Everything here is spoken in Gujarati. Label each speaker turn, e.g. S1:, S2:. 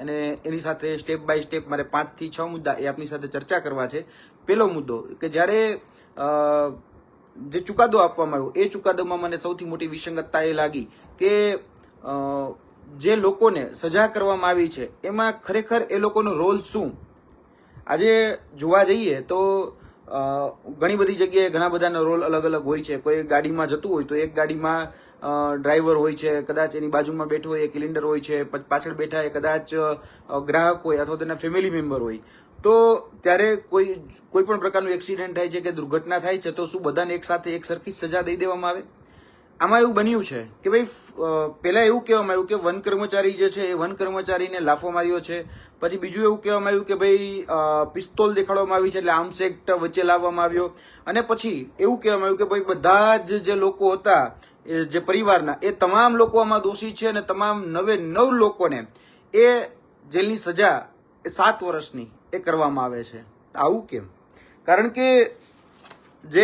S1: અને એની સાથે સ્ટેપ બાય સ્ટેપ મારે 5 થી 6 મુદ્દા એ આપની સાથે ચર્ચા કરવા છે. પહેલો મુદ્દો કે જ્યારે જે ચુકાદો આપવામાં આવ્યો એ ચુકાદોમાં મને સૌથી મોટી વિસંગતતા એ લાગી કે જે લોકોને સજા કરવામાં આવી છે એમાં ખરેખર એ લોકોનો રોલ શું. આજે જોવા જઈએ તો ઘણી બધી જગ્યાએ ઘણા બધાનો રોલ અલગ અલગ હોય છે. કોઈ ગાડીમાં જતું હોય તો એક ગાડીમાં ડ્રાઈવર હોય છે, કદાચ એની બાજુમાં બેઠો હોય એ ક્લિન્ડર હોય છે, પાછળ બેઠા એ કદાચ ગ્રાહક હોય અથવા તેના ફેમિલી મેમ્બર હોય. તો ત્યારે કોઈ પણ પ્રકારનું એક્સિડન્ટ થાય છે કે દુર્ઘટના થાય છે તો શું બધાને એક સાથે એક સરખી સજા દઈ દેવામાં આવે? આમાં એવું બન્યું છે કે ભાઈ પહેલા એવું કહેવામાં આવ્યું કે વન કર્મચારી જે છે એ વન કર્મચારીને લાફો માર્યો છે. પછી બીજું એવું કહેવામાં આવ્યું કે ભાઈ પિસ્તોલ દેખાડવામાં આવી છે એટલે આર્મ્સ એક્ટ વચ્ચે લાવવામાં આવ્યો. અને પછી એવું કહેવામાં આવ્યું કે ભાઈ બધા જ જે લોકો હતા જે પરિવારના એ તમામ લોકો આમાં દોષી છે અને તમામ 9 લોકોને એ જેલની સજા એ 7 વર્ષની એ કરવામાં આવે છે. આવું કેમ? કારણ કે જે